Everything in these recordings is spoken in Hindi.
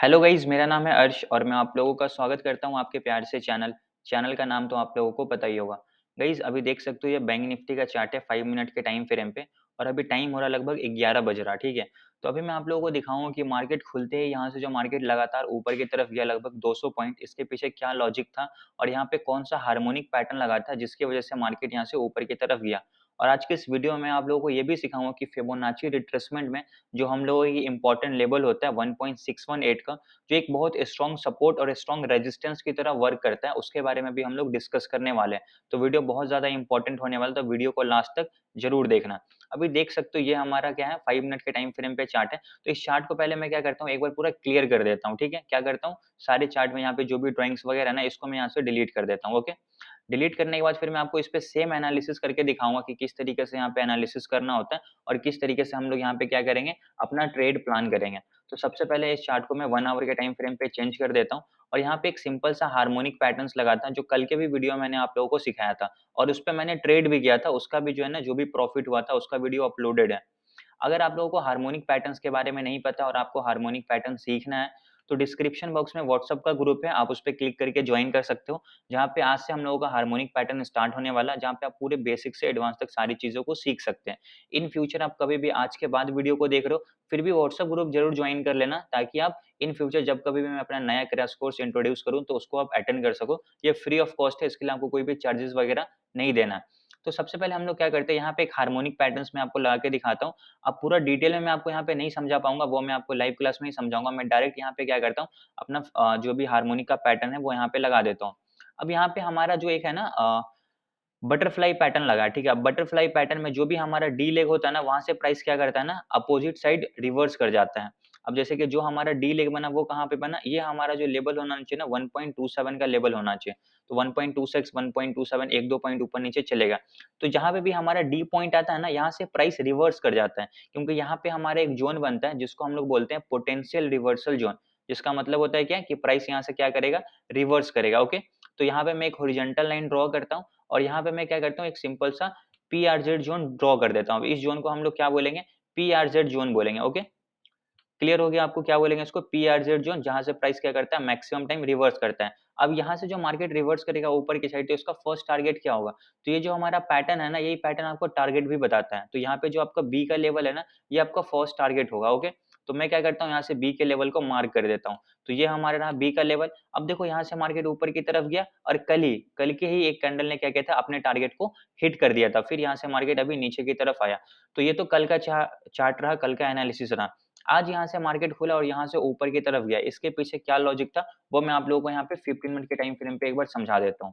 हेलो गाइस, मेरा नाम है अर्श और मैं आप लोगों का स्वागत करता हूं आपके प्यार से चैनल का नाम तो आप लोगों को पता ही होगा। गाइस, अभी देख सकते हो ये बैंक निफ्टी का चार्ट है 5 मिनट के टाइम फ्रेम पे और अभी टाइम हो रहा है लगभग 11 बज रहा, ठीक है। तो अभी मैं आप लोगों को दिखाऊंगा कि मार्केट खुलते ही यहाँ से जो मार्केट लगातार ऊपर की तरफ गया लगभग 200 पॉइंट, इसके पीछे क्या लॉजिक था और यहाँ पे कौन सा हार्मोनिक पैटर्न लगा था जिसकी वजह से मार्केट यहाँ से ऊपर की तरफ गया। और आज के इस वीडियो में आप लोगों को ये भी सिखाऊंगा कि फिबोनाची रिट्रेसमेंट में जो हम लोगों की इंपॉर्टेंट लेवल होता है 1.618 का, जो एक बहुत स्ट्रॉन्ग सपोर्ट और स्ट्रॉन्ग रेजिस्टेंस की तरह वर्क करता है, उसके बारे में भी हम लोग डिस्कस करने वाले हैं। तो वीडियो बहुत ज़्यादा इंपॉर्टेंट होने वाला है, तो वीडियो को लास्ट तक ज़रूर देखना। अभी देख सकते हो ये हमारा क्या है 5 मिनट के टाइम फ्रेम पे चार्ट है। तो इस चार्ट को पहले मैं क्या करता हूँ एक बार पूरा क्लियर कर देता हूँ, ठीक है? क्या करता हूँ सारे चार्ट में यहाँ पे जो भी ड्राइंग्स वगैरह है ना इसको मैं यहाँ से डिलीट कर देता हूँ, ओके? डिलीट करने के बाद फिर मैं आपको इस पे सेम एनालिसिस करके दिखाऊँगा कि किस तरीके से यहाँ पे एनालिसिस करना होता है और किस तरीके से हम लोग यहाँ पे क्या करेंगे अपना ट्रेड प्लान करेंगे। तो सबसे पहले इस चार्ट को मैं 1 आवर के टाइम फ्रेम पे चेंज कर देता हूँ और यहाँ पे एक सिंपल सा हार्मोनिक पैटर्न्स लगाता हूँ, जो कल के भी वीडियो मैंने आप लोगों को सिखाया था और उसपे मैंने ट्रेड भी किया था, उसका भी जो है ना जो भी प्रॉफिट हुआ था उसका वीडियो अपलोडेड है। अगर आप लोगों को हार्मोनिक पैटर्न्स के बारे में नहीं पता और आपको हार्मोनिक पैटर्न सीखना है, तो डिस्क्रिप्शन बॉक्स में व्हाट्सएप का ग्रुप है, आप उस पे क्लिक करके जॉइन कर सकते हो, जहाँ पे आज से हम लोगों का हार्मोनिक पैटर्न स्टार्ट होने वाला है, जहाँ पे आप पूरे बेसिक से एडवांस तक सारी चीज़ों को सीख सकते हैं। इन फ्यूचर आप कभी भी आज के बाद वीडियो को देख रहे हो, फिर भी व्हाट्सएप ग्रुप ज़रूर जॉइन कर लेना, ताकि आप इन फ्यूचर जब कभी भी मैं अपना नया क्रैश कोर्स इंट्रोड्यूस करूँ, तो उसको आप अटेंड कर सको। ये फ्री ऑफ कॉस्ट है, इसके लिए आपको कोई भी चार्जेस वगैरह नहीं देना है। तो सबसे पहले हम लोग क्या करते हैं, यहाँ पे एक हार्मोनिक पैटर्न्स मैं आपको लगा के दिखाता हूँ। अब पूरा डिटेल में मैं आपको यहाँ पे नहीं समझा पाऊँगा, वो मैं आपको लाइव क्लास में ही समझाऊँगा। मैं डायरेक्ट यहाँ पे क्या करता हूँ, अपना जो भी हार्मोनिक का पैटर्न है, वो यहाँ पे लगा देता हूँ। अब यहाँ पे हमारा जो एक है ना बटरफ्लाई पैटर्न लगा है, ठीक है? अब बटरफ्लाई पैटर्न में जो भी हमारा डी लेग होता है ना, वहाँ से प्राइस क्या करता है ना, अपोजिट साइड रिवर्स कर जाता है। अब जैसे कि जो हमारा डी लेग बना, वो कहाँ पे बना? ये हमारा जो लेवल होना चाहिए ना, 1.27 का लेवल होना चाहिए। तो 1.26, 1.27 1-2 पॉइंट ऊपर-नीचे चलेगा। तो जहाँ पे भी हमारा डी पॉइंट आता है ना, यहाँ से प्राइस रिवर्स कर जाता है, क्योंकि यहाँ पे हमारा एक ज़ोन बनता है, जिसको हम लोग बोलते हैं पोटेंशियल रिवर्सल ज़ोन। जिसका मतलब होता है क्या? कि प्राइस यहाँ से क्या करेगा? रिवर्स करेगा, ओके? तो यहाँ पे मैं एक हॉरिजॉन्टल लाइन ड्रॉ करता हूँ और यहाँ पे मैं क्या करता हूँ एक सिंपल सा पीआरजेड ज़ोन ड्रॉ कर देता हूँ। इस ज़ोन को हम लोग क्या बोलेंगे? पीआरजेड ज़ोन बोलेंगे, ओके? क्लियर हो गया आपको क्या बोलेंगे इसको? पीआरजेड ज़ोन, जहाँ से प्राइस क्या करता है मैक्सिमम टाइम रिवर्स करता है। अब यहाँ से जो मार्केट रिवर्स करेगा ऊपर की साइड, तो इसका फर्स्ट टारगेट क्या होगा? तो ये जो हमारा पैटर्न है ना, यही पैटर्न आपको टारगेट भी बताता है। तो यहाँ पे जो आपका बी का लेवल है ना, ये आपका फर्स्ट टारगेट होगा, ओके? तो मैं क्या करता हूँ यहाँ से बी के लेवल को मार्क कर देता हूँ। तो ये हमारा रहा बी का लेवल। अब देखो यहाँ से मार्केट ऊपर की तरफ गया और कल के ही एक कैंडल ने क्या किया था, अपने टारगेट को हिट कर दिया था। फिर यहाँ से मार्केट अभी नीचे की तरफ आया। तो ये तो कल का चार्ट रहा, कल का एनालिसिस रहा। आज यहाँ से मार्केट खुला और यहाँ से ऊपर की तरफ गया। इसके पीछे क्या लॉजिक था, वो मैं आप लोगों को यहाँ पे 15 मिनट के टाइम फ्रेम पे एक बार समझा देता हूँ।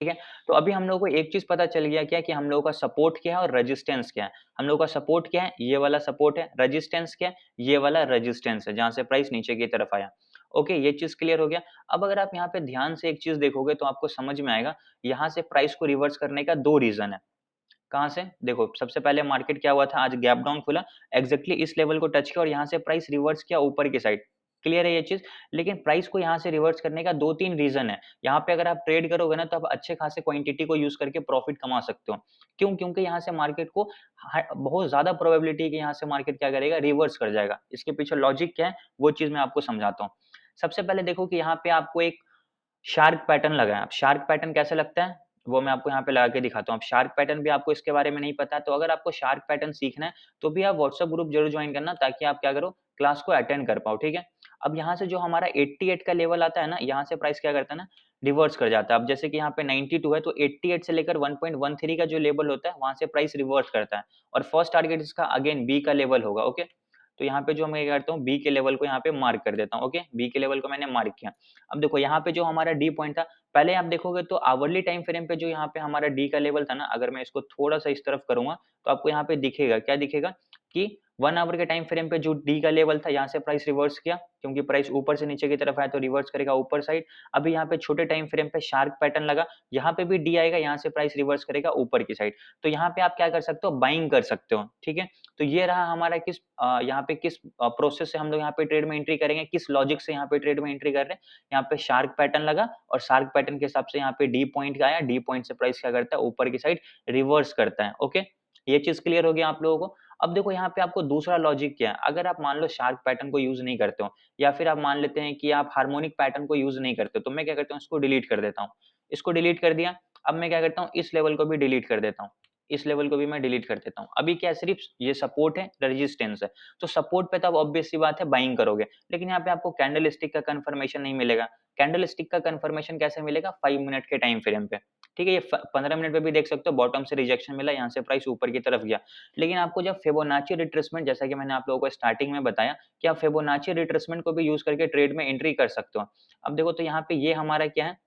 ठीक है? तो अभी हम लोगों को एक चीज़ पता चल गया क्या, कि हम लोगों का सपोर्ट क्या है और रेजिस्टेंस क्या है। हम लोगों का सपोर्ट क्या है? ये वाला सपोर्ट है। रेजिस्टेंस क्या है? ये वाला रेजिस्टेंस है, जहाँ से प्राइस नीचे की तरफ आया। ओके, ये चीज़ क्लियर हो गया। अब अगर आप यहाँ पे ध्यान से एक चीज़ देखोगे, तो आपको समझ में आएगा, यहाँ से प्राइस को रिवर्स करने का 2 रीज़न है। कहाँ से? देखो, सबसे पहले मार्केट क्या हुआ था, आज गैप डाउन खुला, एग्ज़ैक्टली इस लेवल को टच किया और यहाँ से प्राइस रिवर्स किया ऊपर की साइड। क्लियर है ये चीज़? लेकिन प्राइस को यहाँ से रिवर्स करने का 2-3 रीज़न है। यहाँ पे अगर आप ट्रेड करोगे ना, तो आप अच्छे खासे क्वांटिटी को यूज़ करके प्रॉफिट कमा सकते हो। क्यों? क्योंकि यहाँ से मार्केट को बहुत ज़्यादा प्रोबेबिलिटी है कि यहाँ से मार्केट क्या करेगा, रिवर्स कर जाएगा। इसके पीछे लॉजिक क्या है, वो चीज़ मैं आपको समझाता हूँ। सबसे पहले देखो कि यहाँ पे आपको एक शार्क पैटर्न लगा है। अब शार्क पैटर्न कैसे लगता है, वो मैं आपको यहाँ पे लगा के दिखाता हूँ। अब शार्क पैटर्न भी आपको इसके बारे में नहीं पता है, तो अगर आपको शार्क पैटर्न सीखना है, तो भी आप व्हाट्सएप ग्रुप ज़रूर जॉइन करना, ताकि आप क्या करो, क्लास को अटेंड कर पाओ, ठीक है? अब यहाँ से जो हमारा 88 का लेवल आता है ना, यहाँ से प्राइस क्या करता है ना, रिवर्स कर जाता है। अब जैसे कि यहाँ पे 92 है, तो 88 से लेकर 1.13 का जो लेवल होता है, वहाँ से प्राइस रिवर्स करता है और फर्स्ट टारगेट इसका अगेन बी का लेवल होगा, ओके? तो यहाँ पे जो मैं क्या करता हूँ, बी के लेवल को यहाँ पे मार्क कर देता हूँ, ओके? बी के लेवल को मैंने मार्क किया। अब देखो यहाँ पे जो हमारा डी पॉइंट था, पहले आप देखोगे तो आवरली टाइम फ्रेम पे जो यहाँ पे हमारा डी का लेवल था ना, अगर मैं इसको थोड़ा-सा इस तरफ करूँगा, तो आपको यहाँ पे दिखेगा, क्या दिखेगा कि 1 आवर के टाइम फ्रेम पे जो डी का लेवल था, यहाँ से प्राइस रिवर्स किया, क्योंकि प्राइस ऊपर से नीचे की तरफ आया तो रिवर्स करेगा ऊपर साइड। अभी यहाँ पे छोटे टाइम फ्रेम पे शार्क पैटर्न लगा, यहाँ पे भी डी आएगा, यहाँ से प्राइस रिवर्स करेगा ऊपर की साइड। तो यहाँ पे आप क्या कर सकते हो, बाइंग कर सकते हो, ठीक है? तो ये रहा हमारा यहाँ पे किस प्रोसेस से हम लोग यहाँ पे ट्रेड में एंट्री करेंगे, किस लॉजिक से यहाँ पे ट्रेड में एंट्री कर रहे हैं। यहाँ पे शार्क पैटर्न लगा और शार्क पैटर्न के हिसाब से यहाँ पे डी पॉइंट आया, डी पॉइंट से प्राइस क्या करता है, ऊपर की साइड रिवर्स करता है, ओके? ये चीज़ क्लियर हो गया आप लोगों को? अब देखो यहाँ पे आपको दूसरा लॉजिक क्या है, अगर आप मान लो शार्क पैटर्न को यूज़ नहीं करते हो या फिर आप मान लेते हैं कि आप हार्मोनिक पैटर्न को यूज़ नहीं करते हो, तो मैं क्या करता हूँ इसको डिलीट कर देता हूँ। इसको डिलीट कर दिया, अब मैं क्या करता हूँ इस लेवल को भी डिलीट कर देता हूँ। इस लेवल को भी मैं डिलीट कर देता हूँ। अभी क्या है सिर्फ ये सपोर्ट है, रेजिस्टेंस है। तो सपोर्ट पे तो आप ऑब्वियस सी बात है बाइंग करोगे, लेकिन यहाँ पे आपको कैंडल स्टिक का कंफर्मेशन नहीं मिलेगा। कैंडल स्टिक का कंफर्मेशन कैसे मिलेगा? 5 मिनट के टाइम फ्रेम पे। ठीक है, ये 15 मिनट पे भी देख सकते हो बॉटम से रिजेक्शन मिला, यहाँ से प्राइस ऊपर की तरफ गया। लेकिन आपको जब फिबोनाची रिट्रेसमेंट, जैसा कि मैंने आप लोगों को स्टार्टिंग में बताया कि आप फिबोनाची रिट्रेसमेंट को भी यूज करके ट्रेड में एंट्री कर सकते हो। अब देखो तो यहाँ पे ये हमारा क्या है,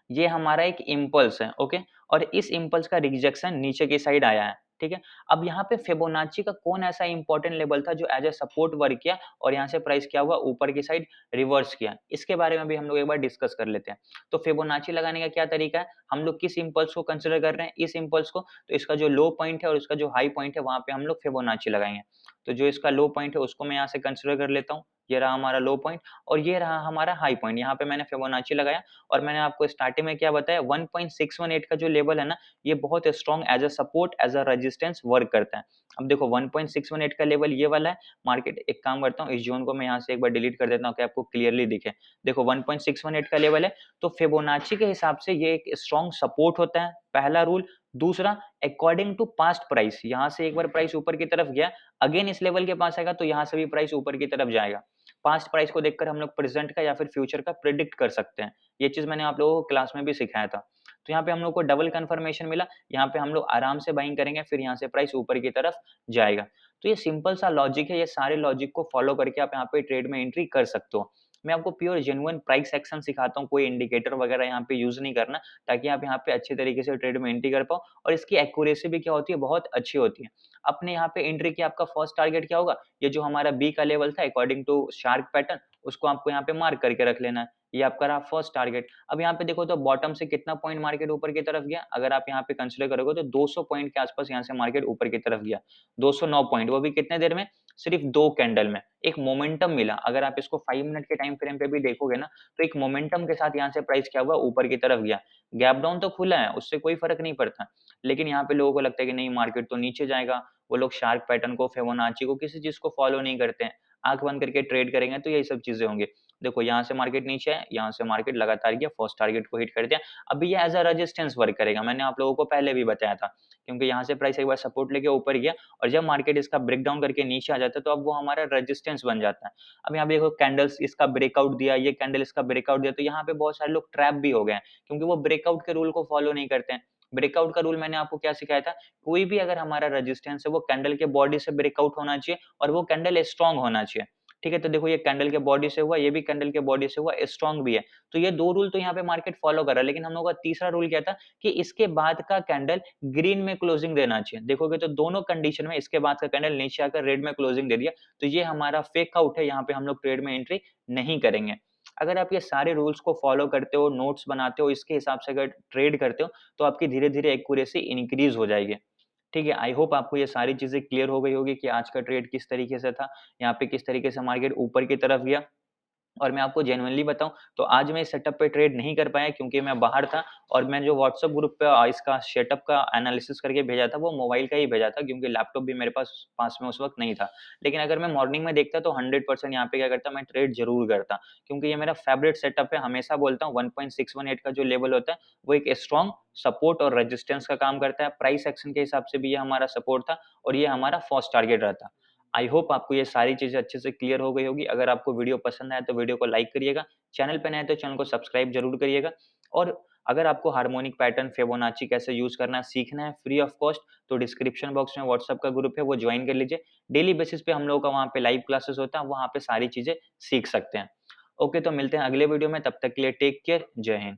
ये हमारा एक इम्पल्स है, ओके? और इस इम्पल्स का रिजेक्शन नीचे की साइड आया है, ठीक है? अब यहाँ पे फिबोनाची का कौन ऐसा इंपॉर्टेंट लेवल था जो एज अ सपोर्ट वर्क किया और यहाँ से प्राइस क्या हुआ, ऊपर की साइड रिवर्स किया? इसके बारे में भी हम लोग एक बार डिस्कस कर लेते हैं। तो फिबोनाची लगाने का क्या तरीका है? हम लोग किस इम्पल्स को कंसिडर कर रहे हैं? इस इम्पल्स को, तो इसका जो लो पॉइंट है और इसका जो हाई पॉइंट है, वहाँ पे हम लोग फिबोनाची लगाएंगे। तो जो इसका लो पॉइंट है उसको मैं यहाँ से कंसिडर कर लेता हूँ, ये रहा हमारा लो पॉइंट और ये रहा हमारा हाई पॉइंट। यहाँ पे मैंने फिबोनाची लगाया और मैंने आपको स्टार्टिंग में क्या बताया, 1.618 का जो लेवल है ना, ये बहुत strong as a support, as a resistance work करता है। अब देखो 1.618 का लेवल ये वाला है, मार्केट एक काम करता हूँ, इस जोन को मैं यहाँ से एक बार डिलीट कर देता हूँ कि आपको क्लियरली दिखे। देखो 1.618 का लेवल है, तो फिबोनाची के हिसाब से ये एक स्ट्रॉन्ग सपोर्ट होता है, पहला रूल। दूसरा, अकॉर्डिंग टू पास्ट प्राइस, यहाँ से एक बार प्राइस ऊपर की तरफ गया, अगेन इस लेवल के पास आएगा तो यहाँ से भी प्राइस ऊपर की तरफ जाएगा। पास्ट प्राइस को देखकर हम लोग प्रेजेंट का या फिर फ्यूचर का प्रिडिक्ट कर सकते हैं। ये चीज़ मैंने आप लोगों को क्लास में भी सिखाया था। तो यहाँ पे हम लोग को डबल कंफर्मेशन मिला, यहाँ पे हम लोग आराम से बाइंग करेंगे, फिर यहाँ से प्राइस ऊपर की तरफ जाएगा। तो ये सिंपल सा लॉजिक है, ये सारे लॉजिक को फॉलो करके आप यहाँ पे ट्रेड में एंट्री कर सकते हो। मैं आपको प्योर जेन्युइन प्राइस एक्शन सिखाता हूँ, कोई इंडिकेटर वगैरह यहाँ पे यूज़ नहीं करना, ताकि आप यहाँ पे अच्छे तरीके से ट्रेड में एंट्री कर पाओ और इसकी एक्यूरेसी भी क्या होती है, बहुत अच्छी होती है। अपने यहाँ पे एंट्री की आपका फर्स्ट टारगेट क्या होगा? ये जो हमारा बी का लेवल था अकॉर्डिंग टू शार्क पैटर्न, उसको आपको यहाँ पे मार्क करके रख लेना है। ये आपका रहा फर्स्ट टारगेट। अब यहाँ पे देखो तो बॉटम से कितना पॉइंट मार्केट ऊपर की तरफ गया? अगर आप यहाँ पे कंसीडर करोगे तो 200 पॉइंट के आसपास यहाँ से मार्केट ऊपर की तरफ गया। 209 पॉइंट, वो भी कितने देर में? सिर्फ 2 कैंडल में। एक मोमेंटम मिला। अगर आप इसको 5 मिनट के टाइम फ्रेम पे भी देखोगे ना, तो एक मोमेंटम के साथ यहाँ से प्राइस क्या हुआ? ऊपर की तरफ गया। गैप डाउन तो खुला है, उससे कोई फर्क नहीं पड़ता। लेकिन यहाँ पे लोगों को लगता है कि नहीं मार्केट तो नीचे जाएगा। वो लोग शार्क पैटर्न को, फिबोनाची को, किसी चीज़ को फॉलो नहीं करते हैं। आँख बंद करके ट्रेड करेंगे तो यही सब चीज़ें होंगी। देखो यहाँ से मार्केट नीचे है, यहाँ से मार्केट लगातार गया, फर्स्ट टारगेट को हिट कर दिया। अभी ये एज़ अ रेजिस्टेंस वर्क करेगा, मैंने आप लोगों को पहले भी बताया था। क्योंकि यहाँ से प्राइस एक बार सपोर्ट लेके ऊपर गया और जब मार्केट इसका ब्रेक डाउन करके नीचे आ जाता है, तो अब वो हमारा रेजिस्टेंस बन जाता है। अब यहाँ पे देखो कैंडल्स इसका ब्रेकआउट दिया, ये कैंडल इसका ब्रेकआउट दिया, तो यहाँ पे बहुत सारे लोग ट्रैप भी हो गए हैं, क्योंकि वो ब्रेकआउट के रूल को फॉलो नहीं करते हैं। ब्रेकआउट का रूल मैंने आपको क्या सिखाया था? कोई भी अगर हमारा रेजिस्टेंस है, वो कैंडल के बॉडी से ब्रेकआउट होना चाहिए और वो कैंडल स्ट्रॉन्ग होना चाहिए। ठीक है, तो देखो ये कैंडल के बॉडी से हुआ, ये भी कैंडल के बॉडी से हुआ, स्ट्रॉन्ग भी है। तो ये 2 रूल तो यहाँ पे मार्केट फॉलो कर रहा है, लेकिन हम लोगों का तीसरा रूल क्या था कि इसके बाद का कैंडल ग्रीन में क्लोजिंग देना चाहिए। देखोगे तो दोनों कंडीशन में इसके बाद का कैंडल नीचे आकर रेड में क्लोजिंग दे दिया, तो ये हमारा फेक आउट है, यहाँ पे हम लोग ट्रेड में एंट्री नहीं करेंगे। अगर आप ये सारे रूल्स को फॉलो करते हो, नोट्स बनाते हो, इसके हिसाब से अगर ट्रेड करते हो, तो आपकी धीरे-धीरे एक्यूरेसी इंक्रीज़ हो जाएगी। ठीक है, आई होप आपको ये सारी चीज़ें क्लियर हो गई होगी कि आज का ट्रेड किस तरीके से था, यहाँ पे किस तरीके से मार्केट ऊपर की तरफ गया। और मैं आपको जेनुइनली बताऊँ तो आज मैं इस सेटअप पे ट्रेड नहीं कर पाया, क्योंकि मैं बाहर था और मैं जो व्हाट्सएप ग्रुप पे इसका सेटअप का एनालिसिस करके भेजा था, वो मोबाइल का ही भेजा था, क्योंकि लैपटॉप भी मेरे पास पास में उस वक़्त नहीं था। लेकिन अगर मैं मॉर्निंग में देखता तो 100% यहाँ पे क्या करता, मैं ट्रेड ज़रूर करता, क्योंकि ये मेरा फेवरेट सेटअप है। हमेशा बोलता हूँ 1.618 का जो लेवल होता है, वो एक स्ट्रॉन्ग सपोर्ट और रेजिस्टेंस का काम करता है। प्राइस एक्शन के हिसाब से भी ये हमारा सपोर्ट था और ये हमारा फर्स्ट टारगेट रहता। आई होप आपको ये सारी चीज़ें अच्छे से क्लियर हो गई होगी। अगर आपको वीडियो पसंद आया तो वीडियो को लाइक करिएगा, चैनल पे नए हैं तो चैनल को सब्सक्राइब ज़रूर करिएगा और अगर आपको हार्मोनिक पैटर्न, फिबोनाची कैसे यूज़ करना है, सीखना है फ्री ऑफ कॉस्ट, तो डिस्क्रिप्शन बॉक्स में व्हाट्सएप का ग्रुप है, वो ज्वाइन कर लीजिए। डेली बेसिस पे हम लोगों का वहाँ पे लाइव क्लासेस होता है, वहाँ पे सारी चीज़ें सीख सकते हैं। ओके, तो मिलते हैं अगले वीडियो में, तब तक के लिए टेक केयर, जय हिंद।